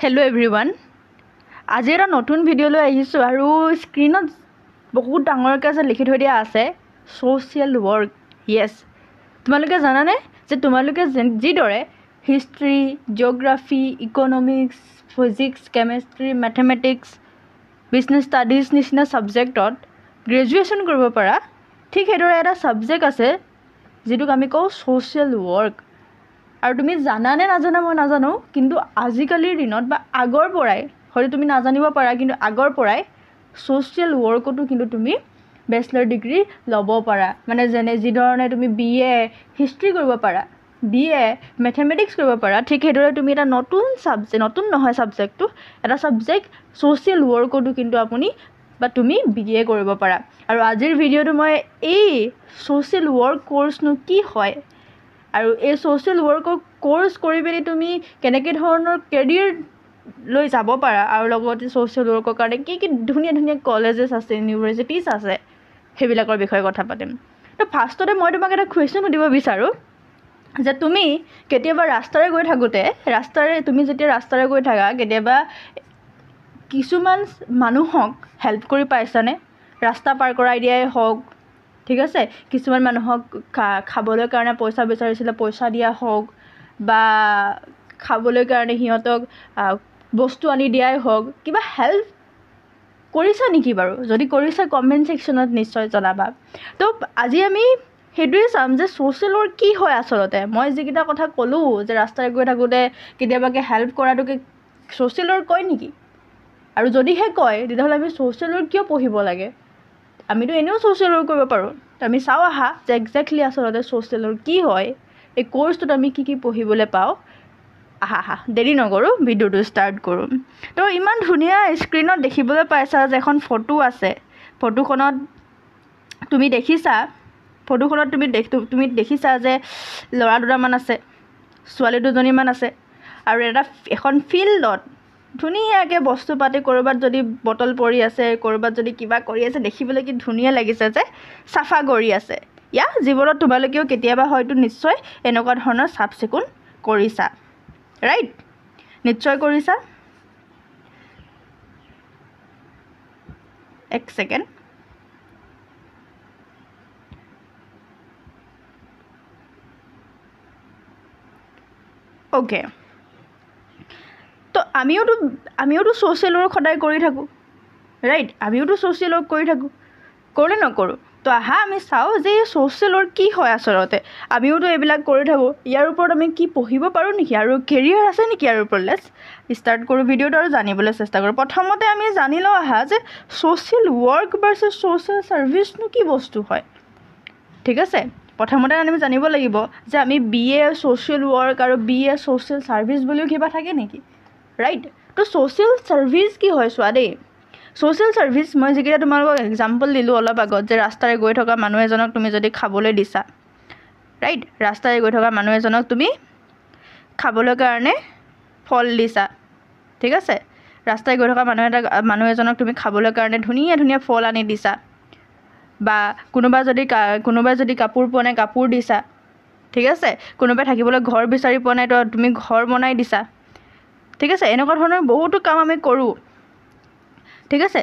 Hello everyone. আজি এটা নতুন ভিডিও লৈ আহিছো আৰু স্ক্ৰিনত বহুত ডাঙৰকৈ আছে লিখি থৈ দিয়া আছে সোশ্যাল ওয়াৰ্ক। ইয়েস, তোমালোকে জানানে যে তোমালোকে যিদৰে history, geography, economics, physics, chemistry, mathematics, business studies নিচিনা ছাবজেক্টত গ্ৰেজুৱেশ্যন কৰিব পাৰা, ঠিক সেইদৰে এটা ছাবজেক্ট আছে যিটোক আমি কওঁ সোশ্যাল ওয়াৰ্ক। আৰু তুমি জানানে নাজানা মই নাজানো, কিন্তু আজিকালিৰ দিনত বা আগৰ পৰাই হয়তো তুমি নাজানিব পাৰা, কিন্তু আগৰ পৰাই সোশ্যাল ওয়াৰ্কতো কিন্তু তুমি বেচেলৰ ডিগ্ৰী ল'ব পাৰা। মানে যিধৰণে তুমি BA হিষ্ট্ৰী কৰিব পাৰা, BA মেথমেটিক্স কৰিব পাৰা, ঠিক সেইদৰে তুমি এটা নতুন ছাবজেক্টটো এটা ছাবজেক্ট সোশ্যাল ওয়াৰ্কতো কিন্তু তুমি BA কৰিব পাৰা। আৰু আজিৰ ভিডিঅ'টো মই এই সোশ্যাল ওয়াৰ্ক কোৰ্চনো কি হয় আৰু এই সোশ্যাল ওয়াৰ্কৰ কোৰ্স কৰি পেলাই তুমি কেনেকৈ ধৰণৰ কেৰিয়াৰ লৈ যাব পাৰা আৰু লগতে সোশ্যাল ওয়াৰ্কৰ কাৰণে কি ধুনীয়া ধুনীয়া কলেজেছ আছে, ইউনিভাৰ্চিটিজ আছে, সেইবিলাকৰ বিষয়ে কথা পাতিম। তো ফাৰ্ষ্টতে মই তোমাক এটা কুৱেশ্যন সুধিব বিচাৰোঁ যে তুমি কেতিয়াবা ৰাস্তাৰে গৈ থাকোঁতে তুমি যেতিয়া ৰাস্তাৰে গৈ থাকা কেতিয়াবা কিছুমান মানুহক হেল্প কৰি পাইছানে? ৰাস্তা পাৰ কৰাই দিয়াই হওক, ঠিক আছে, কিছুমান মানুহক খাবলৈ কাৰণে পইচা বিচাৰিছিলে, পইচা দিয়া হওক, বা খাবলৈ কাৰণে সিহঁতক বস্তু আনি দিয়াই হওক, কিবা হেল্প কৰিছা নেকি বাৰু? যদি কৰিছা কমেণ্ট ছেকশ্যনত নিশ্চয় জনাবা। তো আজি আমি সেইটোৱে চাম যে সোশ্যাল ওয়াৰ্ক কি হয় আচলতে। মই যিকেইটা কথা ক'লোঁ যে ৰাস্তাৰে গৈ থাকোঁতে কেতিয়াবাকৈ হেল্প কৰাটোকে সোশ্যাল ওয়াৰ্ক কয় নেকি? আৰু যদিহে কয় তেতিয়াহ'লে আমি সোশ্যাল ওয়াৰ্ক কিয় পঢ়িব লাগে? আমিতো এনেও সোশ্যাল ওয়াৰ্ক কৰিব পাৰোঁ। তো আমি চাওঁ আহা যে একজেক্টলি আচলতে সোশ্যাল ওয়াৰ্ক কি হয়, এই কোৰ্চটোত আমি কি পঢ়িবলৈ পাওঁ। আহা দেৰি নকৰোঁ, ভিডিঅ'টো ষ্টাৰ্ট কৰোঁ। তো ইমান ধুনীয়া স্ক্ৰীনত দেখিবলৈ পাইছা যে এখন ফটো আছে। ফটোখনত তুমি দেখিছা যে ল'ৰা দুটামান আছে, ছোৱালী দুজনীমান আছে, আৰু এখন ফিল্ডত ধুনীয়াকৈ বস্তু পাতি, ক'ৰবাত যদি বটল পৰি আছে, ক'ৰবাত যদি কিবা কৰি আছে, দেখিবলৈ কি ধুনীয়া লাগিছে যে চাফা কৰি আছে। জীৱনত তোমালোকেও কেতিয়াবা হয়তো নিশ্চয় এনেকুৱা ধৰণৰ চাফ চিকুণ কৰিছা, ৰাইট? নিশ্চয় কৰিছা। এক ছেকেণ্ড। অ'কে, তো আমিওতো সোশ্যাল ওয়াৰ্ক সদায় কৰি থাকোঁ, ৰাইট? আমিওতো সোশ্যাল ওয়াৰ্ক কৰি থাকোঁ, কৰোঁ নকৰোঁ? তো আহা আমি চাওঁ যে এই সোশ্যাল ওয়াৰ্ক কি হয় আচলতে। আমিওতো এইবিলাক কৰি থাকোঁ। ইয়াৰ ওপৰত আমি কি পঢ়িব পাৰোঁ নেকি, আৰু কেৰিয়াৰ আছে নেকি ইয়াৰ ওপৰত? লেটছ ষ্টাৰ্ট কৰোঁ ভিডিঅ'টো আৰু জানিবলৈ চেষ্টা কৰোঁ। প্ৰথমতে আমি জানি লওঁ আহা যে সোশ্যাল ওয়াৰ্ক ভাৰ্চেছ সোশ্যাল ছাৰ্ভিচনো কি বস্তু হয়, ঠিক আছে? প্ৰথমতে আমি জানিব লাগিব যে আমি BA সোশ্যাল ওয়াৰ্ক আৰু BA সোশ্যাল ছাৰ্ভিচ বুলিও কিবা থাকে নেকি, ৰাইট? তো সোশ্যাল ছাৰ্ভিচ কি হয় চোৱা দেই। সোশ্যাল ছাৰ্ভিচ মই যিকেইটা তোমালোকক এক্সাম্পল দিলোঁ অলপ আগত, যে ৰাস্তাৰে গৈ থকা মানুহ এজনক তুমি যদি খাবলৈ দিছা, ৰাইট? ৰাস্তাৰে গৈ থকা মানুহ এজনক তুমি খাবলৈ কাৰণে ফল দিছা, ঠিক আছে? ৰাস্তাৰে গৈ থকা মানুহ এজনক তুমি খাবলৈ কাৰণে ধুনীয়া ধুনীয়া ফল আনি দিছা, বা কোনোবাই যদি কাপোৰ পোৱা নাই কাপোৰ দিছা, ঠিক আছে? কোনোবাই থাকিবলৈ ঘৰ বিচাৰি পোৱা নাই তো তুমি ঘৰ বনাই দিছা, ঠিক আছে? এনেকুৱা ধৰণৰ বহুতো কাম আমি কৰোঁ, ঠিক আছে?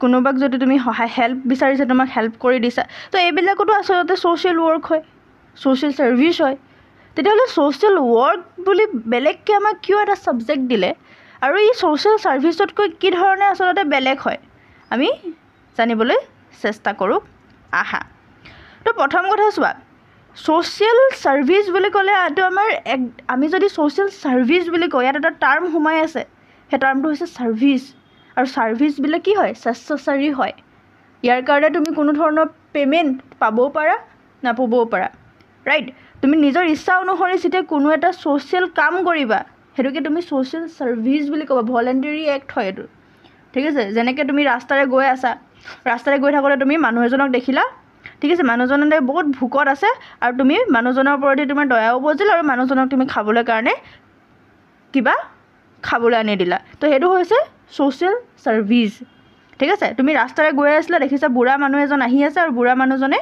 কোনোবাক যদি তুমি হেল্প বিচাৰিছে, তোমাক হেল্প কৰি দিছা, তো এইবিলাকতো আচলতে সোশ্যাল ওয়াৰ্ক হয়, সোশ্যাল ছাৰ্ভিচ হয়। তেতিয়াহ'লে সোশ্যাল ওয়াৰ্ক বুলি বেলেগকৈ আমাক কিয় এটা ছাবজেক্ট দিলে, আৰু এই সোশ্যাল ছাৰ্ভিচতকৈ কি ধৰণে আচলতে বেলেগ হয়, আমি জানিবলৈ চেষ্টা কৰোঁ আহা। তো প্ৰথম কথা চোৱা, সোশ্যাল ছাৰ্ভিচ বুলি ক'লে এইটো আমি যদি সোশ্যাল ছাৰ্ভিচ বুলি কওঁ, ইয়াত এটা টাৰ্ম সোমাই আছে, সেই টাৰ্মটো হৈছে ছাৰ্ভিচ। আৰু ছাৰ্ভিচবিলাক কি হয়? স্বেচ্ছাচাৰী হয়। ইয়াৰ কাৰণে তুমি কোনো ধৰণৰ পে'মেণ্ট পাবও পাৰা, নাপাবও পাৰা, ৰাইট? তুমি নিজৰ ইচ্ছা অনুসৰি যেতিয়া কোনো এটা সোশ্যাল কাম কৰিবা, সেইটোকে তুমি সোশ্যাল ছাৰ্ভিচ বুলি ক'বা। ভলেণ্টাৰী এক্ট হয় এইটো, ঠিক আছে? যেনেকৈ তুমি ৰাস্তাৰে গৈ থাকোঁতে তুমি মানুহ এজনক দেখিলা, ঠিক আছে? মানুহজনে বহুত ভোকত আছে, আৰু তুমি মানুহজনৰ ওপৰতে তোমাৰ দয়াও উপজিল, আৰু মানুহজনক তুমি খাবলৈ কাৰণে কিবা খাবলৈ আনি দিলা, তো সেইটো হৈছে সোশ্যাল ছাৰ্ভিচ, ঠিক আছে? তুমি ৰাস্তাৰে গৈ আছিলা, দেখিছা বুঢ়া মানুহ এজন আহি আছে, আৰু বুঢ়া মানুহজনে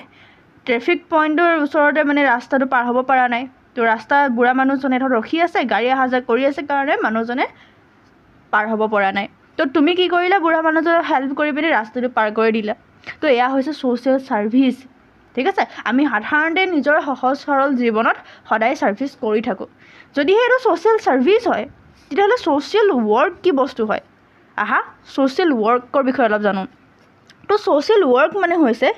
ট্ৰেফিক পইণ্টৰ ওচৰতে মানে ৰাস্তাটো পাৰ হ'ব পৰা নাই, তো ৰাস্তা বুঢ়া মানুহজনে ধৰ ৰখি আছে গাড়ী অহা যোৱা কৰি আছে কাৰণে মানুহজনে পাৰ হ'ব পৰা নাই তো তুমি কি কৰিলা বুঢ়া মানুহজনক হেল্প কৰি পিনি ৰাস্তাটো পাৰ কৰি দিলা তো এয়া হৈছে ছ'চিয়েল ছাৰ্ভিচ ঠিক আছে আমি সাধাৰণতে নিজৰ সহজ সৰল জীৱনত সদায় ছাৰ্ভিচ কৰি থাকোঁ যদিহে এইটো ছ'চিয়েল ছাৰ্ভিচ হয় তেতিয়াহ'লে ছ'চিয়েল ৱৰ্ক কি বস্তু হয় আহা ছ'চিয়েল ৱৰ্কৰ বিষয়ে অলপ জানো তো ছ'চিয়েল ৱৰ্ক মানে হৈছে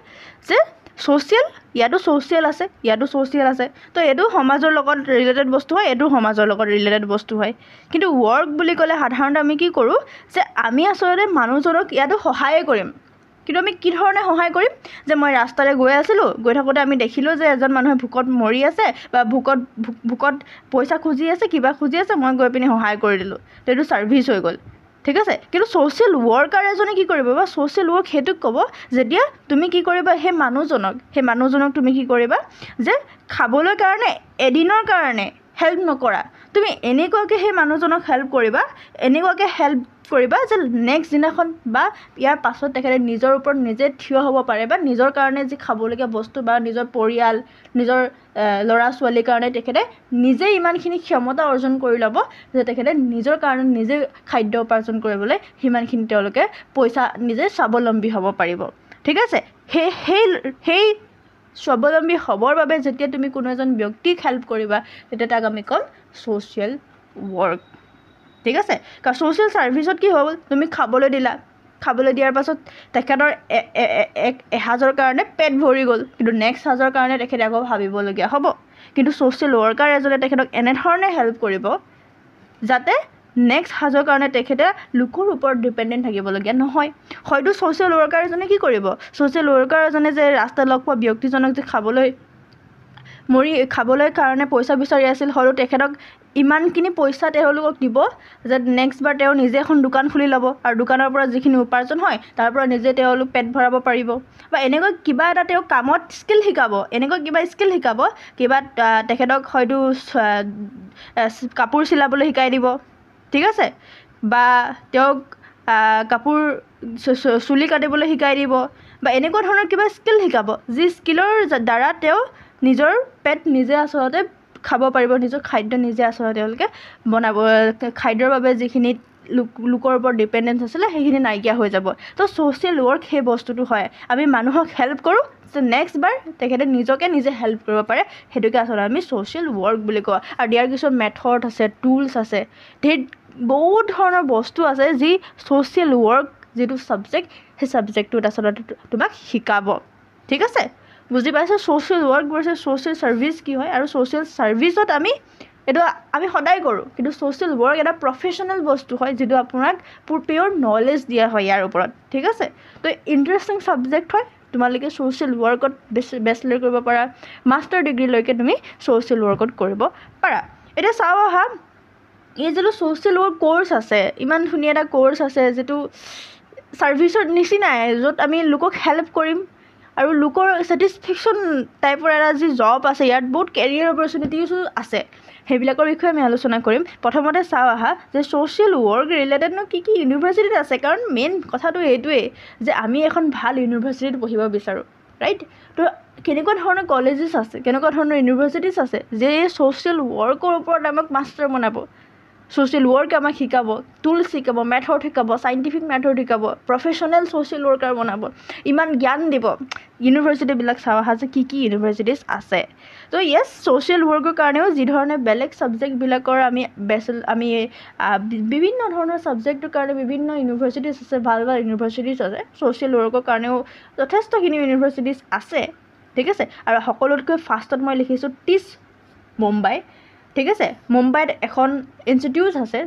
যে ছ'চিয়েল ইয়াতো ছ'চিয়েল আছে তো এইটো সমাজৰ লগত ৰিলেটেড বস্তু হয় এইটো সমাজৰ লগত ৰিলেটেড বস্তু হয় কিন্তু ৱৰ্ক বুলি ক'লে সাধাৰণতে আমি কি কৰোঁ যে আমি আচলতে মানুহজনক ইয়াতো সহায়ে কৰিম কিন্তু আমি কি ধৰণে সহায় কৰিম যে মই ৰাস্তাৰে গৈ আছিলোঁ গৈ থাকোঁতে আমি দেখিলোঁ যে এজন মানুহে ভোকত মৰি আছে বা ভোকত পইচা খুজি আছে কিবা খুজি আছে মই গৈ পিনি সহায় কৰি দিলোঁ তো এইটো ছাৰ্ভিচ হৈ গ'ল ঠিক আছে কিন্তু ছ'চিয়েল ৱৰ্কাৰ এজনে কি কৰিব বা ছ'চিয়েল ৱৰ্ক সেইটোক ক'ব যেতিয়া তুমি কি কৰিবা সেই মানুহজনক তুমি কি কৰিবা যে খাবলৈ কাৰণে এদিনৰ কাৰণে হেল্প নকৰা তুমি এনেকুৱাকৈ সেই মানুহজনক হেল্প কৰিবা যে নেক্সট দিনাখন বা ইয়াৰ পাছত তেখেতে নিজৰ ওপৰত নিজে থিয় হ'ব পাৰে বা নিজৰ কাৰণে যি খাবলগীয়া বস্তু বা নিজৰ পৰিয়াল নিজৰ ল'ৰা ছোৱালীৰ কাৰণে তেখেতে নিজে ইমানখিনি ক্ষমতা অৰ্জন কৰি ল'ব যে তেখেতে নিজৰ কাৰণে নিজে খাদ্য উপাৰ্জন কৰিবলৈ সিমানখিনি তেওঁলোকে পইচা নিজে স্বাৱলম্বী হ'ব পাৰিব ঠিক আছে সেই স্বাৱলম্বী হ'বৰ বাবে যেতিয়া তুমি কোনো এজন ব্যক্তিক হেল্প কৰিবা তেতিয়া তাক আমি ক'ম ছ'চিয়েল ৱৰ্ক ঠিক আছে কাৰণ ছ'চিয়েল ছাৰ্ভিচত কি হ'ল তুমি খাবলৈ দিয়াৰ পাছত তেখেতৰ এসাঁজৰ কাৰণে পেট ভৰি গ'ল কিন্তু নেক্সট সাঁজৰ কাৰণে তেখেতে আকৌ ভাবিবলগীয়া হ'ব কিন্তু ছ'চিয়েল ৱৰ্কাৰ এজনে তেখেতক এনেধৰণে হেল্প কৰিব যাতে নেক্সট সাঁজৰ কাৰণে তেখেতে লোকৰ ওপৰত ডিপেণ্ডেণ্ট থাকিবলগীয়া নহয় হয়তো ছ'চিয়েল ৱৰ্কাৰ এজনে কি কৰিব ছ'চিয়েল ৱৰ্কাৰ এজনে যে ৰাস্তাত লগ পোৱা ব্যক্তিজনক যে খাবলৈ কাৰণে পইচা বিচাৰি আছিল হয়তো তেখেতক ইমানখিনি পইচা তেওঁলোকক দিব যে নেক্সট বাৰ তেওঁ নিজে এখন দোকান খুলি ল'ব আৰু দোকানৰ পৰা যিখিনি উপাৰ্জন হয় তাৰ পৰা নিজে তেওঁলোক পেট ভৰাব পাৰিব বা এনেকুৱা কিবা এটা তেওঁ কামত স্কিল শিকাব কিবা তেখেতক হয়তো কাপোৰ চিলাবলৈ শিকাই দিব ঠিক আছে বা তেওঁক কাপোৰ চুলি কাটিবলৈ শিকাই দিব বা এনেকুৱা ধৰণৰ কিবা স্কিল শিকাব যি স্কিলৰ দ্বাৰা তেওঁ নিজৰ পেট নিজে আচলতে খাব পাৰিব নিজৰ খাদ্য নিজে আচলতে তেওঁলোকে বনাব খাদ্যৰ বাবে যিখিনি লোকৰ ওপৰত ডিপেণ্ডেঞ্চ আছিলে সেইখিনি নাইকিয়া হৈ যাব তো ছ'চিয়েল ৱৰ্ক সেই বস্তুটো হয় আমি মানুহক হেল্প কৰোঁ যে নেক্সট বাৰ তেখেতে নিজকে নিজে হেল্প কৰিব পাৰে সেইটোকে আচলতে আমি ছ'চিয়েল ৱৰ্ক বুলি কওঁ আৰু ইয়াৰ কিছুমান মেথড আছে টুলছ আছে বহুত ধৰণৰ বস্তু আছে যি ছ'চিয়েল ৱৰ্ক যিটো ছাবজেক্ট সেই ছাবজেক্টটোত আচলতে তোমাক শিকাব ঠিক আছে বুজি পাইছোঁ social work versus social service কি হয় আৰু ছ'চিয়েল ছাৰ্ভিচত আমি সদায় কৰোঁ কিন্তু ছ'চিয়েল ৱৰ্ক এটা প্ৰফেশ্যনেল বস্তু হয় যিটো আপোনাক পিয়'ৰ নলেজ দিয়া হয় ইয়াৰ ওপৰত ঠিক আছে তো ইণ্টাৰেষ্টিং ছাবজেক্ট হয় তোমালোকে ছ'চিয়েল ৱৰ্কত বেচেলৰ কৰিব পাৰা মাষ্টাৰ ডিগ্ৰীলৈকে তুমি ছ'চিয়েল ৱৰ্কত কৰিব পাৰা এতিয়া চাওঁ আহা এই যিটো ছ'চিয়েল ৱৰ্ক ক'ৰ্ছ আছে ইমান ধুনীয়া এটা ক'ৰ্ছ আছে যিটো ছাৰ্ভিচৰ নিচিনাই য'ত আমি লোকক হেল্প কৰিম আৰু লোকৰ ছেটিছফেকশ্যন টাইপৰ এটা যি জব আছে ইয়াত বহুত কেৰিয়াৰ অপৰচুনিটিছো আছে সেইবিলাকৰ বিষয়ে আমি আলোচনা কৰিম প্ৰথমতে চাওঁ আহা যে ছ'চিয়েল ৱৰ্ক ৰিলেটেডনো কি ইউনিভাৰ্চিটিত আছে কাৰণ মেইন কথাটো এইটোৱেই যে আমি এখন ভাল ইউনিভাৰ্চিটিত পঢ়িব বিচাৰোঁ ৰাইট তো কেনেকুৱা ধৰণৰ কলেজেছ আছে কেনেকুৱা ধৰণৰ ইউনিভাৰ্চিটিছ আছে যে ছ'চিয়েল ৱৰ্কৰ ওপৰত আমাক মাষ্টাৰ বনাব ছ'চিয়েল ৱৰ্ক আমাক শিকাব টুলছ শিকাব মেথড শিকাব চাইণ্টিফিক মেথড শিকাব প্ৰফেশ্যনেল ছ'চিয়েল ৱৰ্কাৰ বনাব ইমান জ্ঞান দিব ইউনিভাৰ্চিটিবিলাক চাওঁ আহা যে কি ইউনিভাৰ্চিটিছ আছে তো য়েছ ছ'চিয়েল ৱৰ্কৰ কাৰণেও যি ধৰণে বেলেগ ছাবজেক্টবিলাকৰ আমি বিভিন্ন ধৰণৰ ছাবজেক্টৰ কাৰণে বিভিন্ন ইউনিভাৰ্চিটিছ আছে ভাল ইউনিভাৰ্চিটিছ আছে ছ'চিয়েল ৱৰ্কৰ কাৰণেও যথেষ্টখিনি ইউনিভাৰ্চিটিছ আছে ঠিক আছে আৰু সকলোতকৈ ফাৰ্ষ্টত মই লিখিছোঁ টিচ মুম্বাই ঠিক আছে মুম্বাইত এখন ইনষ্টিটিউট আছে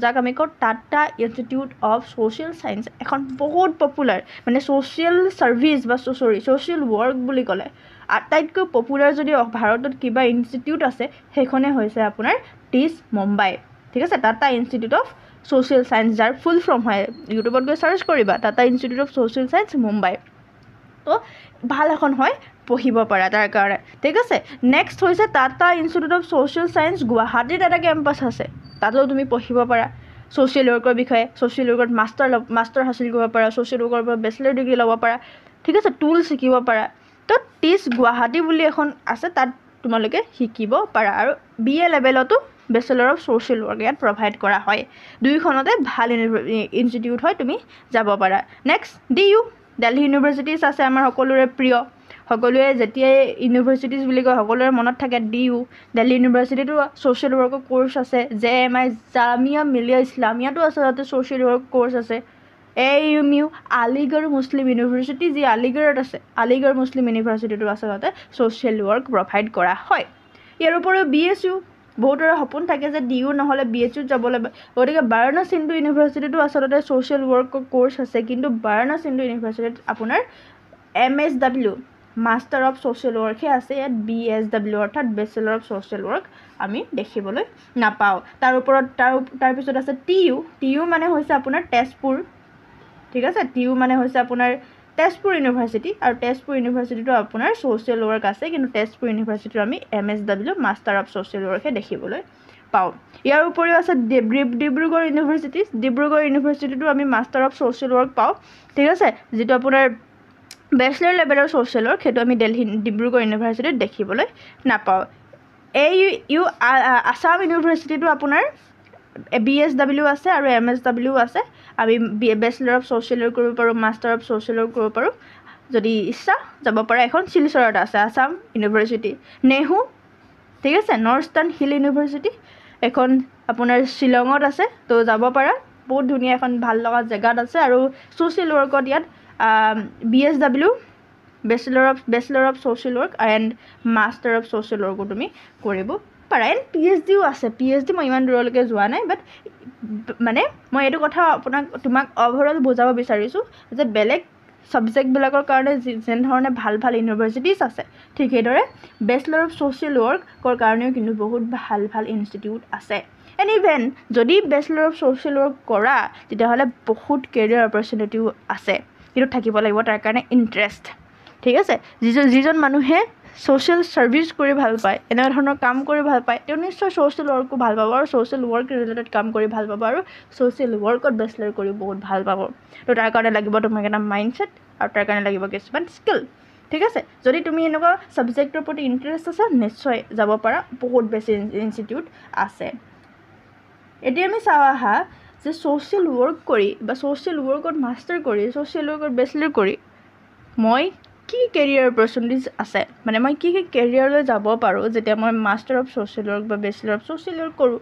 যাক আমি কওঁ Tata institute of social science এখন বহুত পপুলাৰ মানে ছ'চিয়েল ছাৰ্ভিচ বা ছ'চিয়েল ৱৰ্ক বুলি ক'লে আটাইতকৈ পপুলাৰ যদি ভাৰতত কিবা ইনষ্টিটিউট আছে সেইখনেই হৈছে আপোনাৰ টিচ মুম্বাই ঠিক আছে Tata institute of social science যাৰ ফুল ফৰ্ম হয় ইউটিউবত গৈ চাৰ্চ কৰিবা Tata institute of social science Mumbai তো ভাল এখন হয় পঢ়িব পাৰা তাৰ কাৰণে ঠিক আছে নেক্সট হৈছে Tata institute of social science গুৱাহাটীত এটা কেম্পাছ আছে তাতেও তুমি পঢ়িব পাৰা ছ'চিয়েল ৱৰ্কৰ বিষয়ে ছ'চিয়েল ৱৰ্কত মাষ্টাৰ হাচিল কৰিব পাৰা ছ'চিয়েল ৱৰ্কৰ পৰা বেচেলৰ ডিগ্ৰী ল'ব পাৰা ঠিক আছে টুল শিকিব পাৰা তো টিচ গুৱাহাটী বুলি এখন আছে তাত তোমালোকে শিকিব পাৰা আৰু BA লেভেলতো বেচেলৰ অফ ছ'চিয়েল ৱৰ্ক ইয়াত প্ৰভাইড কৰা হয় দুইখনতে ভাল ইনষ্টিটিউট হয় তুমি যাব পাৰা নেক্সট DU দিল্লী ইউনিভাৰ্চিটিজ আছে আমাৰ সকলোৰে প্ৰিয় সকলোৱে যেতিয়াই ইউনিভাৰ্চিটিজ বুলি কয় সকলোৰে মনত থাকে DU দিল্লী ইউনিভাৰ্চিটিতো ছ'চিয়েল ৱৰ্কৰ কোৰ্চ আছে JMI জামিয়া মিলিয়া ইছলামিয়াতো আছে তাতে ছ'চিয়েল ৱৰ্ক কোৰ্চ আছে AUMU আলিগড় মুছলিম ইউনিভাৰ্চিটি যি আলিগড়ত আছে আলিগড় মুছলিম ইউনিভাৰ্চিটিটো আচলতে ছ'চিয়েল ৱৰ্ক প্ৰভাইড কৰা হয় ইয়াৰ উপৰিও BSU বহুতৰে সপোন থাকে যে DU নহ'লে BSUত যাবলৈ গতিকে বাৰাণসী হিন্দু ইউনিভাৰ্চিটিটো আচলতে ছ'চিয়েল ৱৰ্কৰ কোৰ্চ আছে কিন্তু বাৰাণসী হিন্দু ইউনিভাৰ্চিটিত আপোনাৰ MSW মাষ্টাৰ অফ ছ'চিয়েল ৱৰ্কহে আছে ইয়াত BSW অৰ্থাৎ বেচেলৰ অফ ছ'চিয়েল ৱৰ্ক আমি দেখিবলৈ নাপাওঁ তাৰ ওপৰত তাৰপিছত আছে TU মানে হৈছে আপোনাৰ তেজপুৰ ঠিক আছে TU মানে হৈছে আপোনাৰ তেজপুৰ ইউনিভাৰ্চিটি আৰু তেজপুৰ ইউনিভাৰ্চিটিটো আপোনাৰ ছ'চিয়েল ৱৰ্ক আছে কিন্তু তেজপুৰ ইউনিভাৰ্চিটিটো আমি MSW মাষ্টাৰ অফ ছ'চিয়েল ৱৰ্কহে দেখিবলৈ পাওঁ ইয়াৰ উপৰিও আছে ডিব্ৰুগড় ইউনিভাৰ্চিটিটো আমি মাষ্টাৰ অফ ছ'চিয়েল ৱৰ্ক পাওঁ ঠিক আছে যিটো আপোনাৰ বেচেলৰ লেভেলৰ ছ'চিয়েল ৱৰ্ক সেইটো আমি ডিব্ৰুগড় ইউনিভাৰ্চিটিত দেখিবলৈ নাপাওঁ AU আছাম ইউনিভাৰ্চিটিটো আপোনাৰ BSW আছে আৰু MSW আছে আমি বেচেলৰ অফ ছ'চিয়েল ৱৰ্ক কৰিব পাৰোঁ মাষ্টাৰ অফ ছ'চিয়েল ৱৰ্ক কৰিব পাৰোঁ যদি ইচ্ছা যাব পাৰা এখন শিলচৰত আছে আছাম ইউনিভাৰ্চিটি নেহু ঠিক আছে নৰ্থ ইষ্টাৰ্ণ হিল ইউনিভাৰ্চিটি এখন আপোনাৰ শ্বিলঙত আছে তো যাব পাৰা বহুত ধুনীয়া এখন ভাল লগা জেগাত আছে আৰু ছ'চিয়েল ৱৰ্কত ইয়াত BSW bachelor of social work and master of social ৱৰ্কো তুমি কৰিব পাৰা এণ্ড PhDও আছে PhD মই ইমান দূৰলৈকে যোৱা নাই বাট মানে মই এইটো কথা তোমাক অভাৰঅল বুজাব বিচাৰিছোঁ যে বেলেগ ছাবজেক্টবিলাকৰ কাৰণে যেনেধৰণে ভাল ইউনিভাৰ্চিটিজ আছে ঠিক সেইদৰে বেচেলৰ অফ ছ'চিয়েল ৱৰ্কৰ কাৰণেও কিন্তু বহুত ভাল ইনষ্টিটিউট আছে এণ্ড ইভেন যদি বেচেলৰ অফ ছ'চিয়েল ৱৰ্ক কৰা তেতিয়াহ'লে বহুত কেৰিয়াৰ অপৰচুনিটিও আছে কিন্তু থাকিব লাগিব তাৰ কাৰণে ইণ্টাৰেষ্ট ঠিক আছে যিজন মানুহে ছ'চিয়েল ছাৰ্ভিচ কৰি ভাল পায় এনেকুৱা ধৰণৰ কাম কৰি ভাল পায় তেওঁ নিশ্চয় ছ'চিয়েল ৱৰ্কো ভাল পাব আৰু ছ'চিয়েল ৱৰ্ক ৰিলেটেড কাম কৰি ভাল পাব আৰু ছ'চিয়েল ৱৰ্কত বেচেলৰ কৰি বহুত ভাল পাব তো তাৰ কাৰণে লাগিব তোমাক এটা মাইণ্ডছেট আৰু তাৰ কাৰণে লাগিব কিছুমান স্কিল ঠিক আছে যদি তুমি এনেকুৱা ছাবজেক্টৰ প্ৰতি ইণ্টাৰেষ্ট আছে নিশ্চয় যাব পাৰা বহুত বেছি ইনষ্টিটিউট আছে এতিয়া আমি চাওঁ আহা যে ছ'চিয়েল ৱৰ্ক কৰি বা ছ'চিয়েল ৱৰ্কত মাষ্টাৰ কৰি ছ'চিয়েল ৱৰ্কত বেচেলৰ কৰি মই কি কেৰিয়াৰ অপৰচুনিটিজ আছে মানে মই কি কেৰিয়াৰলৈ যাব পাৰোঁ যেতিয়া মই মাষ্টাৰ অফ ছ'চিয়েল ৱৰ্ক বা বেচেলৰ অফ ছ'চিয়েল ৱৰ্ক কৰোঁ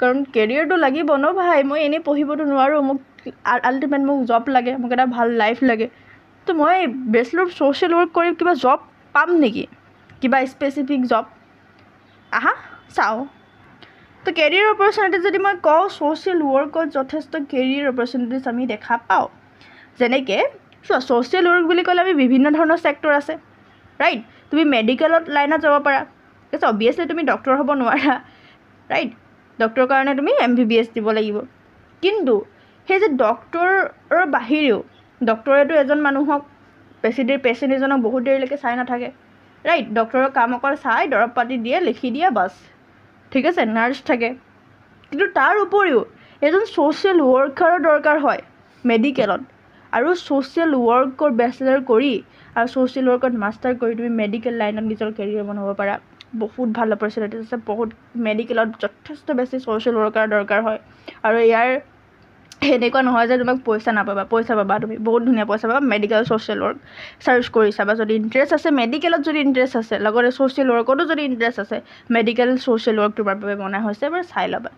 কাৰণ কেৰিয়াৰটো লাগিব ন ভাই মই এনেই পঢ়িবতো নোৱাৰোঁ মোক আল্টিমেট মোক জব লাগে মোক এটা ভাল লাইফ লাগে তো মই বেচেলৰ অফ ছ'চিয়েল ৱৰ্ক কৰি কিবা জব পাম নেকি কিবা স্পেচিফিক জব আহা চাওঁ তো কেৰিয়াৰ অপৰচুনিটিজ যদি মই কওঁ ছ'চিয়েল ৱৰ্কত যথেষ্ট কেৰিয়াৰ অপৰচুনিটিজ আমি দেখা পাওঁ যেনেকৈ চোৱা ছ'চিয়েল ৱৰ্ক বুলি ক'লে আমি বিভিন্ন ধৰণৰ ছেক্টৰ আছে ৰাইট তুমি মেডিকেলত লাইনত যাব পাৰা ঠিক আছে অবভিয়াছলি তুমি ডক্টৰ হ'ব নোৱাৰা ৰাইট ডক্টৰৰ কাৰণে তুমি MBBS দিব লাগিব কিন্তু সেই যে ডক্টৰৰ বাহিৰেও ডক্টৰেতো এজন মানুহক পেচেণ্ট এজনক বহুত দেৰিলৈকে চাই নাথাকে ৰাইট ডক্টৰৰ কাম অকল চাই দৰৱ পাতি দিয়ে লিখি দিয়ে বাছ ঠিক আছে নাৰ্ছ থাকে কিন্তু তাৰ উপৰিও এজন ছ'চিয়েল ৱৰ্কাৰৰ দৰকাৰ হয় মেডিকেলত আৰু ছ'চিয়েল ৱৰ্কৰ বেচেলৰ কৰি আৰু ছ'চিয়েল ৱৰ্কত মাষ্টাৰ কৰি তুমি মেডিকেল লাইনত নিজৰ কেৰিয়াৰ বনাব পাৰা বহুত ভাল অপৰচুনিটিজ আছে বহুত মেডিকেলত যথেষ্ট বেছি ছ'চিয়েল ৱৰ্কাৰ দৰকাৰ হয় আৰু ইয়াৰ এনেকুৱা নহয় যে তোমাক পইচা নাপাবা পইচা পাবা তুমি বহুত ধুনীয়া পইচা পাবা মেডিকেল ছ'চিয়েল ৱৰ্ক চাৰ্চ কৰি চাবা যদি ইণ্টাৰেষ্ট আছে মেডিকেলত যদি ইণ্টাৰেষ্ট আছে লগতে ছ'চিয়েল ৱৰ্কতো যদি ইণ্টাৰেষ্ট আছে মেডিকেল ছ'চিয়েল ৱৰ্ক তোমাৰ বাবে বনাই হৈছে এবাৰ চাই ল'বা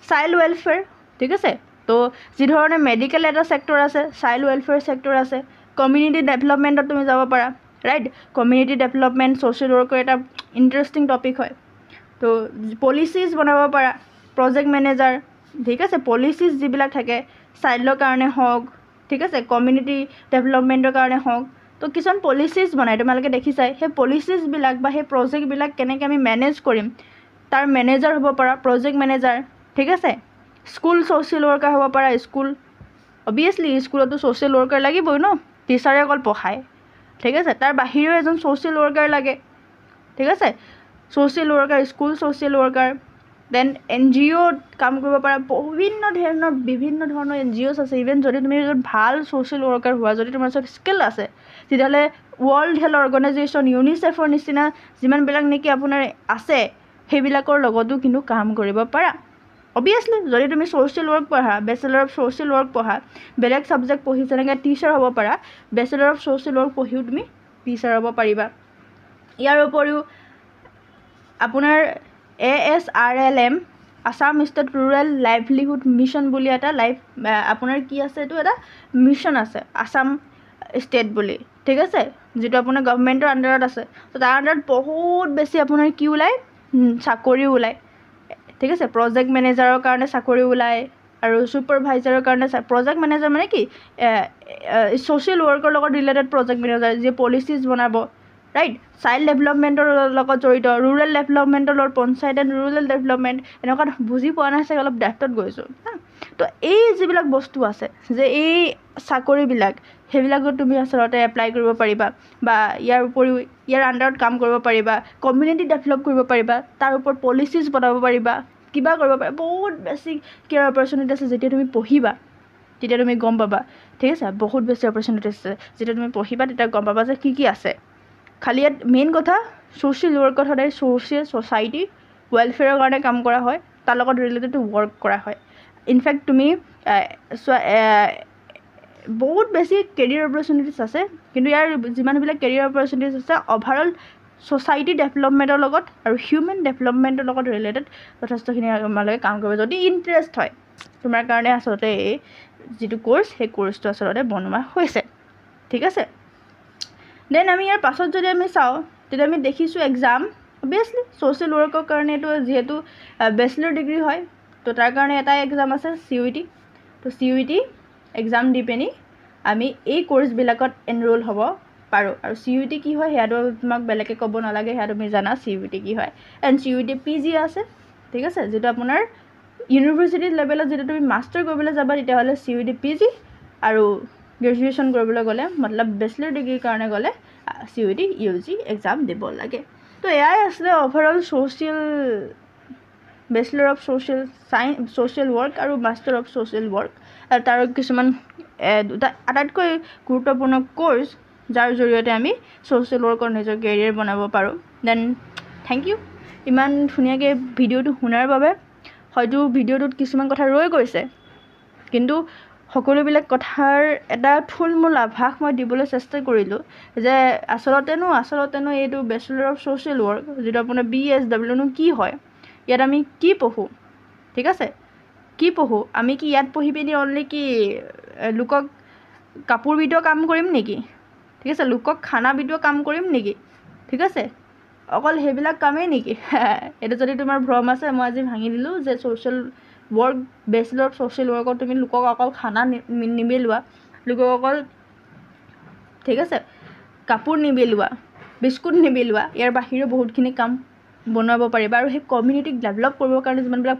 চাইল্ড ৱেলফেয়াৰ ঠিক আছে তো যিধৰণে মেডিকেল এটা ছেক্টৰ আছে চাইল্ড ৱেলফেয়াৰ ছেক্টৰ আছে কমিউনিটি ডেভেলপমেণ্টত তুমি যাব পাৰা ৰাইট কমিউনিটি ডেভেলপমেণ্ট ছ'চিয়েল ৱৰ্কৰ এটা ইণ্টাৰেষ্টিং টপিক হয় তো পলিচিজ বনাব পাৰা প্ৰজেক্ট মেনেজাৰ ঠিক আছে পলিচিজ যিবিলাক থাকে চাইল্ডৰ কাৰণে হওক ঠিক আছে কমিউনিটি ডেভেলপমেণ্টৰ কাৰণে হওক তো কিছুমান পলিচিজ বনাই তোমালোকে দেখিছাই সেই পলিচিজবিলাক বা সেই প্ৰজেক্টবিলাক কেনেকৈ আমি মেনেজ কৰিম তাৰ মেনেজাৰ হ'ব পাৰা প্ৰজেক্ট মেনেজাৰ ঠিক আছে স্কুল ছ'চিয়েল ৱৰ্কাৰ হ'ব পাৰা স্কুল অবভিয়াছলি স্কুলতো ছ'চিয়েল ৱৰ্কাৰ লাগিবই ন টিচাৰে অকল পঢ়ায় ঠিক আছে তাৰ বাহিৰেও এজন ছ'চিয়েল ৱৰ্কাৰ লাগে ঠিক আছে social worker school social worker then NGOত কাম কৰিব পাৰা বিভিন্ন ধৰণৰ NGOs আছে ইভেন যদি তুমি ভাল ছ'চিয়েল ৱৰ্কাৰ হোৱা যদি তোমাৰ ওচৰত স্কিল আছে তেতিয়াহ'লে ৱৰ্ল্ড হেল্থ অৰ্গেনাইজেশ্যন ইউনিচেফৰ নিচিনা যিমানবিলাক নেকি আপোনাৰ আছে সেইবিলাকৰ লগতো কিন্তু কাম কৰিব পাৰা অবভিয়াছলি যদি তুমি ছ'চিয়েল ৱৰ্ক পঢ়া বেচেলৰ অফ ছ'চিয়েল ৱৰ্ক পঢ়া বেলেগ ছাবজেক্ট পঢ়ি যেনেকৈ টিচাৰ হ'ব পাৰা বেচেলৰ অফ ছ'চিয়েল ৱৰ্ক পঢ়িও তুমি টিচাৰ হ'ব পাৰিবা ইয়াৰ উপৰিও আপোনাৰ ASRLM Assam state rural livelihood mission বুলি এটা আপোনাৰ কি আছে এইটো এটা মিছন আছে আসাম ষ্টেট বুলি ঠিক আছে যেটো আপোনাৰ গভৰ্ণমেণ্টৰ আণ্ডাৰত আছে তো তাৰ আণ্ডাৰত বহুত বেছি আপোনাৰ কি ওলায় চাকৰি ওলায় ঠিক আছে প্ৰজেক্ট মেনেজাৰৰ কাৰণে চাকৰি ওলায় আৰু ছুপাৰভাইজাৰৰ কাৰণে প্ৰজেক্ট মেনেজাৰ মানে কি ছ'চিয়েল ৱৰ্কৰ লগত ৰিলেটেড প্ৰজেক্ট মেনেজাৰ যিয়ে পলিচিজ বনাব ৰাইট চাইল্ড ডেভেলপমেণ্টৰ লগত জড়িত ৰুৰেল ডেভেলপমেণ্টৰ লগত পঞ্চায়ত এণ্ড ৰুৰেল ডেভেলপমেণ্ট এনেকুৱা বুজি পোৱা নাই চাগে অলপ ডেপ্থত গৈছোঁ তো এই যিবিলাক বস্তু আছে যে এই চাকৰিবিলাক সেইবিলাকত তুমি আচলতে এপ্লাই কৰিব পাৰিবা বা ইয়াৰ উপৰিও ইয়াৰ আণ্ডাৰত কাম কৰিব পাৰিবা কমিউনিটি ডেভেলপ কৰিব পাৰিবা তাৰ ওপৰত পলিচিজ বনাব পাৰিবা কিবা কৰিব পাৰিবা বহুত বেছি কেয়াৰ অপৰচুনিটি আছে যেতিয়া তুমি পঢ়িবা তেতিয়া তুমি গম পাবা ঠিক আছে বহুত বেছি অপৰচুনিটি আছে যেতিয়া তুমি পঢ়িবা তেতিয়া গম পাবা যে কি আছে খালি ইয়াত মেইন কথা ছ'চিয়েল ৱৰ্কত সদায় ছ'চাইটি ৱেলফেয়াৰৰ কাৰণে কাম কৰা হয় তাৰ লগত ৰিলেটেড ৱৰ্ক কৰা হয় ইনফেক্ট তুমি বহুত বেছি কেৰিয়াৰ অপৰচুনিটিছ আছে কিন্তু ইয়াৰ যিমানবিলাক কেৰিয়াৰ অপৰচুনিটিছ আছে অভাৰঅল ছ'চাইটি ডেভেলপমেণ্টৰ লগত আৰু হিউমেন ডেভেলপমেণ্টৰ লগত ৰিলেটেড যথেষ্টখিনি আমালোকে কাম কৰিব যদি ইণ্টাৰেষ্ট হয় তোমাৰ কাৰণে আচলতে এই যিটো কোৰ্চ সেই কোৰ্চটো আচলতে বনোৱা হৈছে ঠিক আছে দেন আমি ইয়াৰ পাছত যদি আমি চাওঁ তেতিয়া আমি দেখিছোঁ এক্সাম অবভিয়াছলি ছ'চিয়েল ৱৰ্কৰ কাৰণে এইটো যিহেতু বেচেলৰ ডিগ্ৰী হয় তো তাৰ কাৰণে এটাই এক্সাম আছে CUET তো CUET এক্সাম দি পিনি আমি এই কোৰ্চবিলাকত এনৰোল হ'ব পাৰোঁ আৰু CUET কি হয় সেয়াটো তোমাক বেলেগে ক'ব নালাগে সেয়া তুমি জানা CUET কি হয় এণ্ড CUET PG আছে ঠিক আছে যেটো আপোনাৰ ইউনিভাৰ্চিটি লেভেলত যেতিয়া তুমি মাষ্টাৰ কৰিবলৈ যাবা তেতিয়াহ'লে CUET PG আৰু গ্ৰেজুৱেশ্যন কৰিবলৈ গ'লে মতলব বেচেলৰ ডিগ্ৰীৰ কাৰণে গ'লে CUET UG এক্সাম দিব লাগে তো এয়াই আছিলে overall bachelor of social work আৰু মাষ্টাৰ অফ ছ'চিয়েল ৱৰ্ক আৰু তাৰ কিছুমান দুটা আটাইতকৈ গুৰুত্বপূৰ্ণ কোৰ্চ যাৰ জৰিয়তে আমি ছ'চিয়েল ৱৰ্কৰ নিজৰ কেৰিয়াৰ বনাব পাৰোঁ দেন থেংক ইউ ইমান ধুনীয়াকৈ ভিডিঅ'টো শুনাৰ বাবে হয়তো ভিডিঅ'টোত কিছুমান কথা ৰৈ গৈছে কিন্তু সকলোবিলাক কথাৰ এটা থুলমূল আভাস মই দিবলৈ চেষ্টা কৰিলোঁ যে আচলতেনো এইটো বেচেলৰ অফ ছ'চিয়েল ৱৰ্ক যিটো আপোনাৰ BSW কি হয় ইয়াত আমি কি পঢ়োঁ ঠিক আছে কি পঢ়োঁ আমি কি ইয়াত পঢ়ি পিনি অনলি কি লোকক কাপোৰ বিটোৱা কাম কৰিম নেকি ঠিক আছে লোকক খানা বিটোৱা কাম কৰিম নেকি ঠিক আছে অকল সেইবিলাক কামেই নেকি এইটো যদি তোমাৰ ভ্ৰম আছে মই আজি ভাঙি দিলোঁ যে social work bachelor of social ৱৰ্কত তুমি লোকক অকল খানা নিবিলোৱা লোকক অকল ঠিক আছে কাপোৰ নিবিলোৱা বিস্কুট নিবিলোৱা ইয়াৰ বাহিৰেও বহুতখিনি কাম বনাব পাৰিবা আৰু সেই কমিউনিটিক ডেভেলপ কৰিবৰ কাৰণে যিমানবিলাক